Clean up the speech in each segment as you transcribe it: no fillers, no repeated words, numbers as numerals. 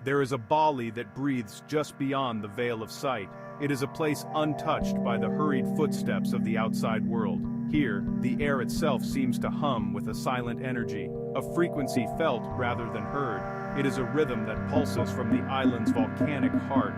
There is a Bali that breathes just beyond the veil of sight. It is a place untouched by the hurried footsteps of the outside world. Here, the air itself seems to hum with a silent energy, a frequency felt rather than heard. It is a rhythm that pulses from the island's volcanic heart,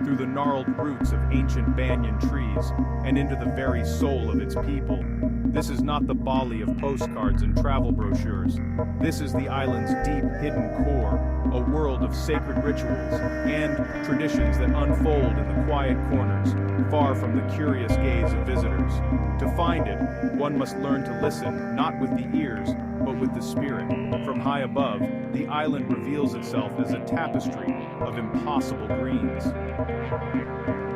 through the gnarled roots of ancient banyan trees, and into the very soul of its people. This is not the Bali of postcards and travel brochures. This is the island's deep hidden core, a world of sacred rituals and traditions that unfold in the quiet corners, far from the curious gaze of visitors. To find it, one must learn to listen, not with the ears, but with the spirit. From high above, the island reveals itself as a tapestry of impossible greens.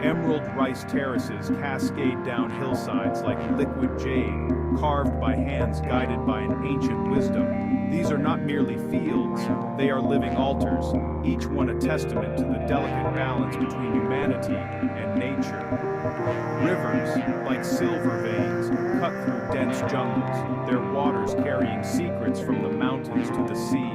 Emerald rice terraces cascade down hillsides like liquid jade, carved by hands guided by an ancient wisdom. These are not merely fields, they are living altars, each one a testament to the delicate balance between humanity and nature. Rivers, like silver veins, cut through dense jungles, their waters carrying secrets from the mountains to the sea.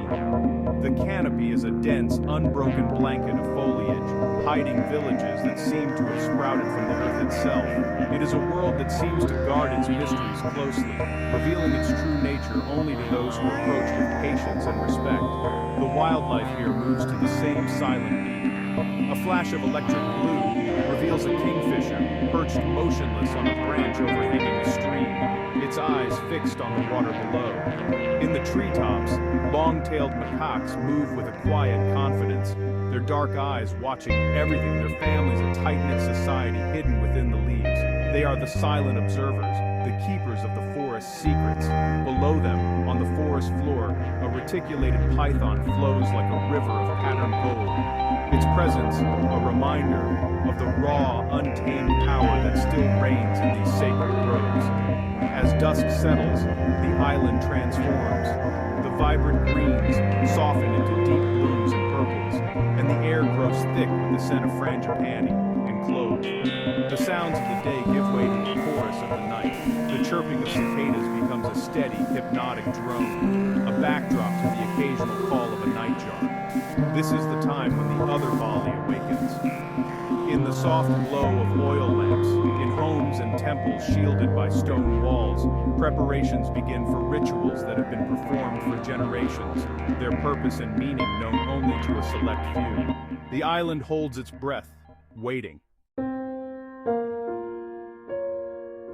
The canopy is a dense, unbroken blanket of foliage, hiding villages that seem to have sprouted from the earth itself. It is a world that seems to guard its mysteries closely, revealing its true nature only to those who approach with patience and respect. The wildlife here moves to the same silent beat. A flash of electric blue reveals a kingfisher, perched motionless on a branch overhanging a stream, its eyes fixed on the water below. In the treetops, long-tailed macaques move with a quiet confidence, their dark eyes watching everything, their families a tight-knit society hidden within the leaves. They are the silent observers, the keepers of the forest's secrets. Below them, on the forest floor, a reticulated python flows like a river of patterned gold. Its presence, a reminder of the raw, untamed power that still reigns in these sacred groves. As dusk settles, the island transforms. The vibrant greens soften into deep blues and purples, and the air grows thick with the scent of frangipani and cloves. The sounds of the day give way to the chorus of the night. The chirping of cicadas becomes a steady, hypnotic drone, a backdrop to the occasional call of a nightjar. This is the time when the other Bali awakens. In the soft glow of oil lamps, in homes and temples shielded by stone walls, preparations begin for rituals that have been performed for generations, their purpose and meaning known only to a select few. The island holds its breath, waiting.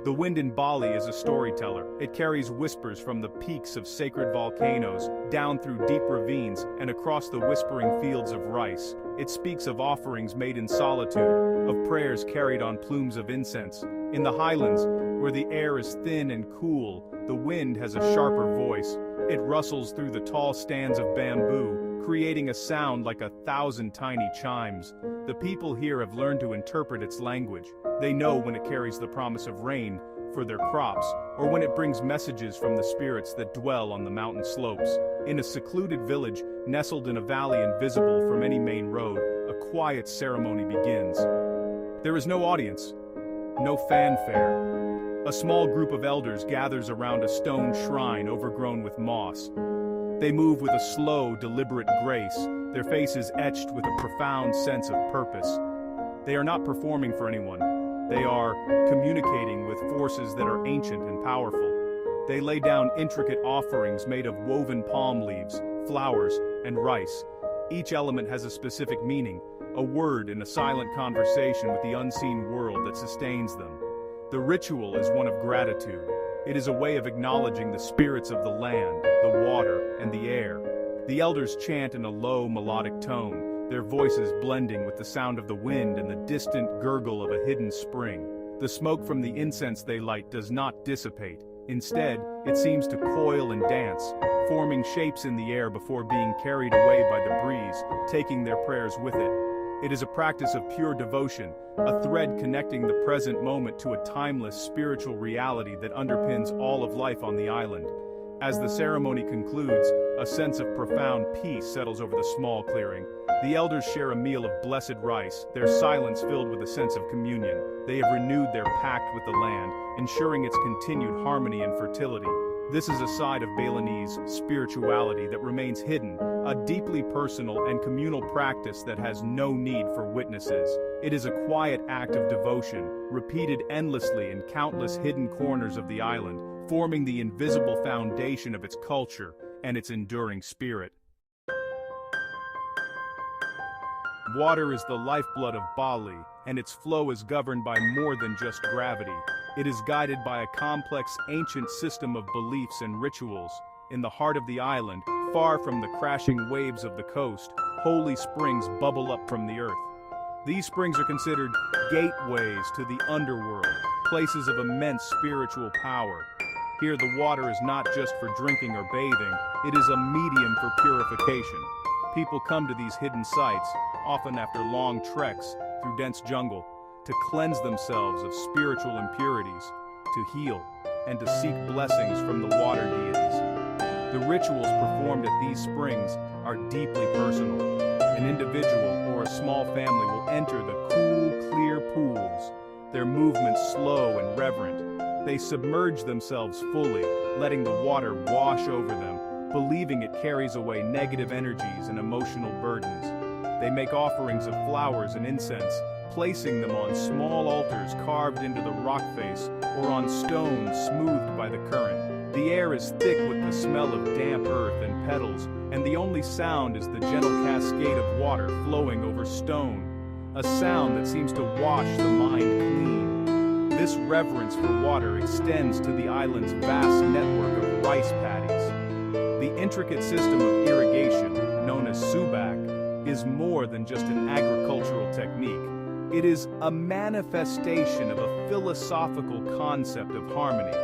The wind in Bali is a storyteller. It carries whispers from the peaks of sacred volcanoes, down through deep ravines, and across the whispering fields of rice. It speaks of offerings made in solitude, of prayers carried on plumes of incense. In the highlands, where the air is thin and cool, the wind has a sharper voice. It rustles through the tall stands of bamboo, creating a sound like 1,000 tiny chimes. The people here have learned to interpret its language. They know when it carries the promise of rain for their crops, or when it brings messages from the spirits that dwell on the mountain slopes. In a secluded village, nestled in a valley invisible from any main road, a quiet ceremony begins. There is no audience, no fanfare. A small group of elders gathers around a stone shrine overgrown with moss. They move with a slow, deliberate grace, their faces etched with a profound sense of purpose. They are not performing for anyone. They are communicating with forces that are ancient and powerful. They lay down intricate offerings made of woven palm leaves, flowers, and rice. Each element has a specific meaning, a word in a silent conversation with the unseen world that sustains them. The ritual is one of gratitude. It is a way of acknowledging the spirits of the land, the water, and the air. The elders chant in a low, melodic tone, their voices blending with the sound of the wind and the distant gurgle of a hidden spring. The smoke from the incense they light does not dissipate. Instead, it seems to coil and dance, forming shapes in the air before being carried away by the breeze, taking their prayers with it. It is a practice of pure devotion, a thread connecting the present moment to a timeless spiritual reality that underpins all of life on the island. As the ceremony concludes, a sense of profound peace settles over the small clearing. The elders share a meal of blessed rice, their silence filled with a sense of communion. They have renewed their pact with the land, ensuring its continued harmony and fertility. This is a side of Balinese spirituality that remains hidden, a deeply personal and communal practice that has no need for witnesses. It is a quiet act of devotion, repeated endlessly in countless hidden corners of the island, forming the invisible foundation of its culture and its enduring spirit. Water is the lifeblood of Bali, and its flow is governed by more than just gravity. It is guided by a complex, ancient system of beliefs and rituals. In the heart of the island, far from the crashing waves of the coast, holy springs bubble up from the earth. These springs are considered gateways to the underworld, places of immense spiritual power. Here the water is not just for drinking or bathing, it is a medium for purification. People come to these hidden sites, often after long treks through dense jungle, to cleanse themselves of spiritual impurities, to heal, and to seek blessings from the water deities. The rituals performed at these springs are deeply personal. An individual or a small family will enter the cool, clear pools, their movements slow and reverent. They submerge themselves fully, letting the water wash over them, believing it carries away negative energies and emotional burdens. They make offerings of flowers and incense, placing them on small altars carved into the rock face or on stones smoothed by the current. The air is thick with the smell of damp earth and petals, and the only sound is the gentle cascade of water flowing over stone, a sound that seems to wash the mind clean. This reverence for water extends to the island's vast network of rice paddies. The intricate system of irrigation, known as subak, is more than just an agricultural technique. It is a manifestation of a philosophical concept of harmony.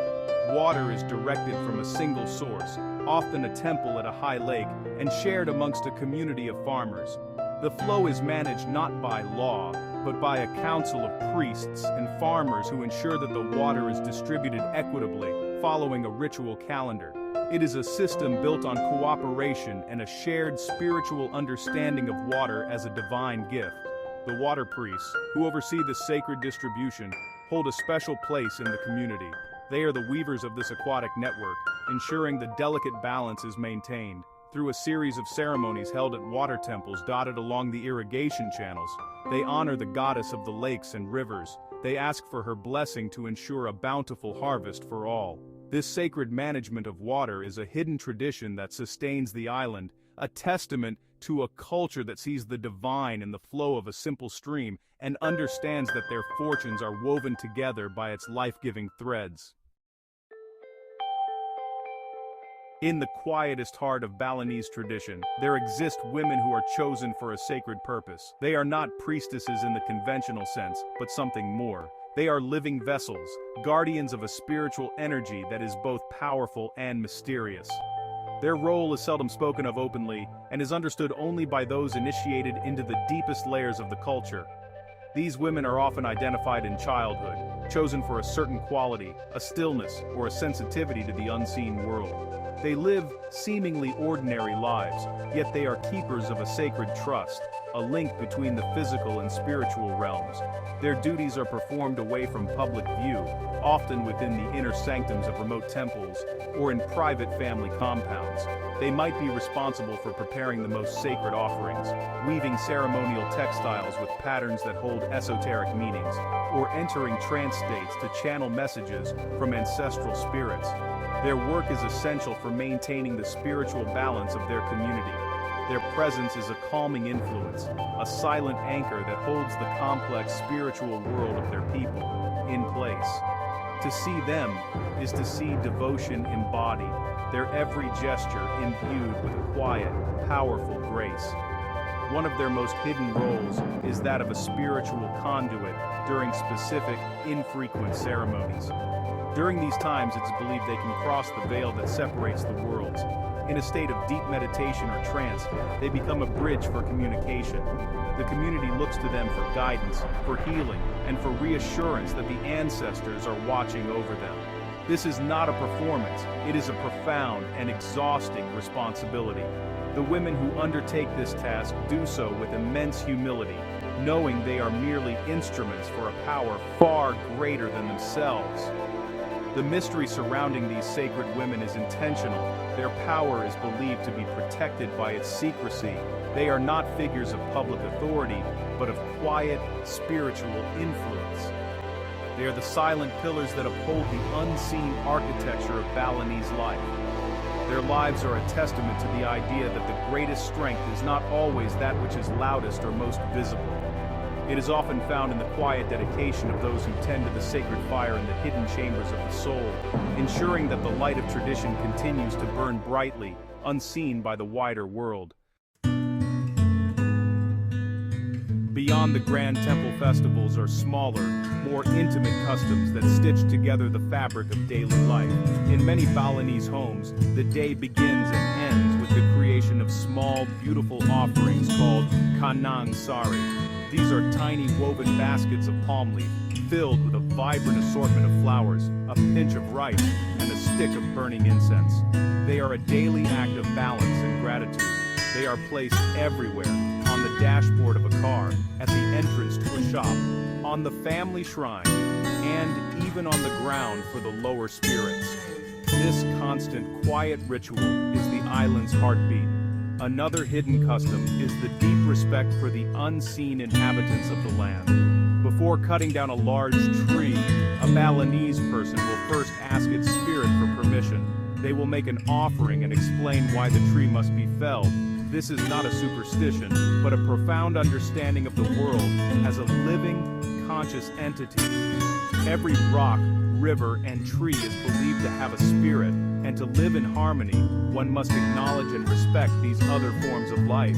Water is directed from a single source, often a temple at a high lake, and shared amongst a community of farmers. The flow is managed not by law, but by a council of priests and farmers who ensure that the water is distributed equitably, following a ritual calendar. It is a system built on cooperation and a shared spiritual understanding of water as a divine gift. The water priests, who oversee the sacred distribution, hold a special place in the community. They are the weavers of this aquatic network, ensuring the delicate balance is maintained. Through a series of ceremonies held at water temples dotted along the irrigation channels, they honor the goddess of the lakes and rivers. They ask for her blessing to ensure a bountiful harvest for all. This sacred management of water is a hidden tradition that sustains the island, a testament to a culture that sees the divine in the flow of a simple stream and understands that their fortunes are woven together by its life-giving threads. In the quietest heart of Balinese tradition, there exist women who are chosen for a sacred purpose. They are not priestesses in the conventional sense, but something more. They are living vessels, guardians of a spiritual energy that is both powerful and mysterious. Their role is seldom spoken of openly and is understood only by those initiated into the deepest layers of the culture. These women are often identified in childhood, chosen for a certain quality, a stillness, or a sensitivity to the unseen world. They live seemingly ordinary lives, yet they are keepers of a sacred trust, a link between the physical and spiritual realms. Their duties are performed away from public view, often within the inner sanctums of remote temples or in private family compounds. They might be responsible for preparing the most sacred offerings, weaving ceremonial textiles with patterns that hold esoteric meanings, or entering trance states to channel messages from ancestral spirits. Their work is essential for maintaining the spiritual balance of their community. Their presence is a calming influence, a silent anchor that holds the complex spiritual world of their people in place. To see them is to see devotion embodied, their every gesture imbued with a quiet, powerful grace. One of their most hidden roles is that of a spiritual conduit during specific, infrequent ceremonies. During these times, it's believed they can cross the veil that separates the worlds. In a state of deep meditation or trance, they become a bridge for communication. The community looks to them for guidance, for healing, and for reassurance that the ancestors are watching over them. This is not a performance, it is a profound and exhausting responsibility. The women who undertake this task do so with immense humility, knowing they are merely instruments for a power far greater than themselves. The mystery surrounding these sacred women is intentional. Their power is believed to be protected by its secrecy. They are not figures of public authority, but of quiet, spiritual influence. They are the silent pillars that uphold the unseen architecture of Balinese life. Their lives are a testament to the idea that the greatest strength is not always that which is loudest or most visible. It is often found in the quiet dedication of those who tend to the sacred fire in the hidden chambers of the soul, ensuring that the light of tradition continues to burn brightly, unseen by the wider world. Beyond the grand temple festivals are smaller, more intimate customs that stitch together the fabric of daily life. In many Balinese homes, the day begins and ends with the creation of small, beautiful offerings called kanang sari. These are tiny woven baskets of palm leaf, filled with a vibrant assortment of flowers, a pinch of rice, and a stick of burning incense. They are a daily act of balance and gratitude. They are placed everywhere, on the dashboard of a car, at the entrance to a shop, on the family shrine, and even on the ground for the lower spirits. This constant, quiet ritual is the island's heartbeat. Another hidden custom is the deep respect for the unseen inhabitants of the land. Before cutting down a large tree, a Balinese person will first ask its spirit for permission. They will make an offering and explain why the tree must be felled. This is not a superstition, but a profound understanding of the world as a living, conscious entity. Every rock, river, and tree is believed to have a spirit, and to live in harmony, one must acknowledge and respect these other forms of life.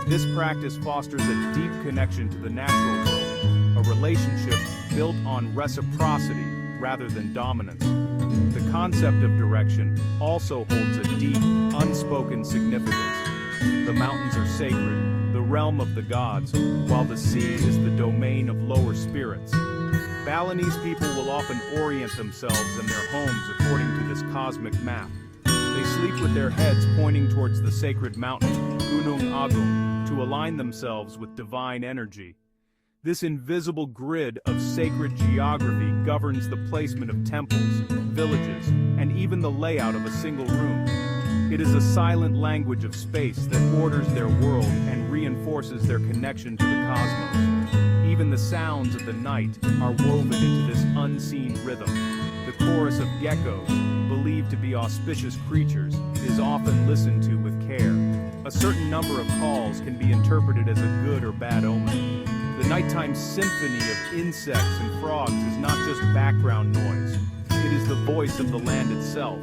This practice fosters a deep connection to the natural world, a relationship built on reciprocity rather than dominance. The concept of direction also holds a deep, unspoken significance. The mountains are sacred, the realm of the gods, while the sea is the domain of lower spirits. Balinese people will often orient themselves and their homes according to this cosmic map. They sleep with their heads pointing towards the sacred mountain, Gunung Agung, to align themselves with divine energy. This invisible grid of sacred geography governs the placement of temples, villages, and even the layout of a single room. It is a silent language of space that orders their world and reinforces their connection to the cosmos. Even the sounds of the night are woven into this unseen rhythm. The chorus of geckos, believed to be auspicious creatures, is often listened to with care. A certain number of calls can be interpreted as a good or bad omen. The nighttime symphony of insects and frogs is not just background noise. It is the voice of the land itself.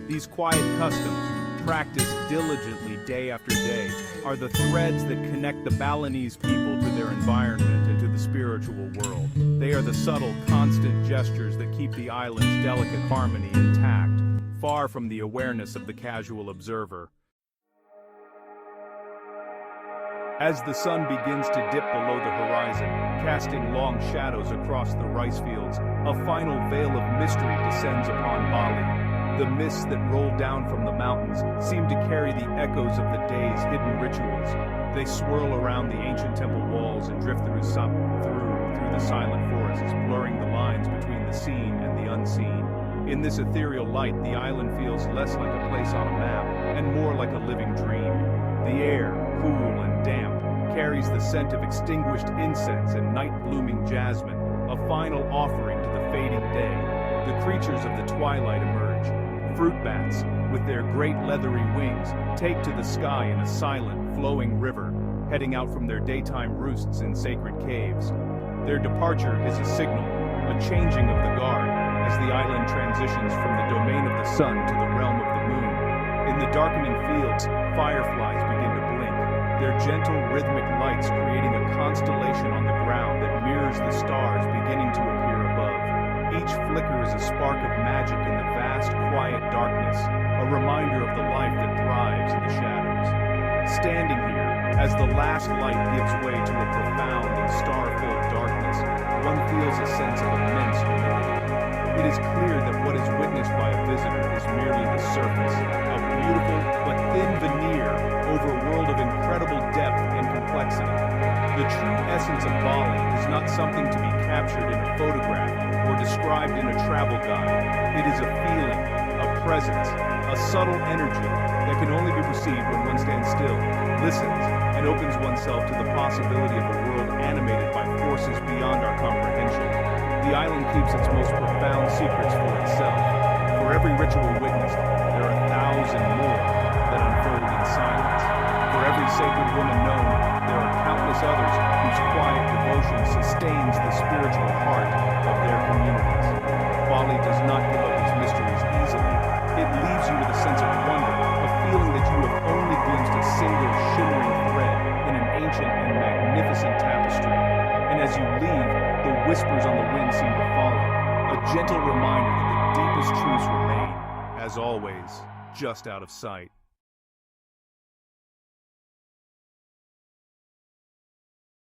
These quiet customs, practiced diligently day after day, are the threads that connect the Balinese people to their environment and to the spiritual world. They are the subtle, constant gestures that keep the island's delicate harmony intact, far from the awareness of the casual observer. As the sun begins to dip below the horizon, casting long shadows across the rice fields, a final veil of mystery descends upon Bali. The mists that roll down from the mountains seem to carry the echoes of the day's hidden rituals. They swirl around the ancient temple walls and drift through the silent forests, blurring the lines between the seen and the unseen. In this ethereal light, the island feels less like a place on a map, and more like a living dream. The air, cool and damp, carries the scent of extinguished incense and night-blooming jasmine, a final offering to the fading day. The creatures of the twilight emerge. Fruit bats, with their great leathery wings, take to the sky in a silent, flowing river, heading out from their daytime roosts in sacred caves. Their departure is a signal, a changing of the guard, as the island transitions from the domain of the sun to the realm of the moon. In the darkening fields, fireflies begin to blink, their gentle, rhythmic lights creating a constellation on the ground that mirrors the stars beginning to appear above. Each flicker is a spark of magic in the vast, quiet darkness, a reminder of the life that thrives in the shadows. Standing here, as the last light gives way to a profound and star-filled darkness, one feels a sense of immense humility. It is clear that what is witnessed by a visitor is merely the surface, a beautiful but thin veneer over a world of incredible depth and complexity. The true essence of Bali is not something to be captured in a photograph or described in a travel guide. It is a feeling, a presence, a subtle energy that can only be perceived when one stands still, listens, and opens oneself to the possibility of a world animated by forces beyond our comprehension. The island keeps its most profound secrets for itself. For every ritual witnessed, there are 1,000 more that unfold in silence. For every sacred woman known, there are countless others whose quiet devotion sustains the spiritual heart of their communities. Bali does not give up its mysteries easily. It leaves you with a sense of wonder, a feeling that you have only glimpsed a single shimmering thread in an ancient and magnificent tapestry. And as you leave, the whispers on the wind seem to follow, a gentle reminder that the deepest truths remain, as always, just out of sight.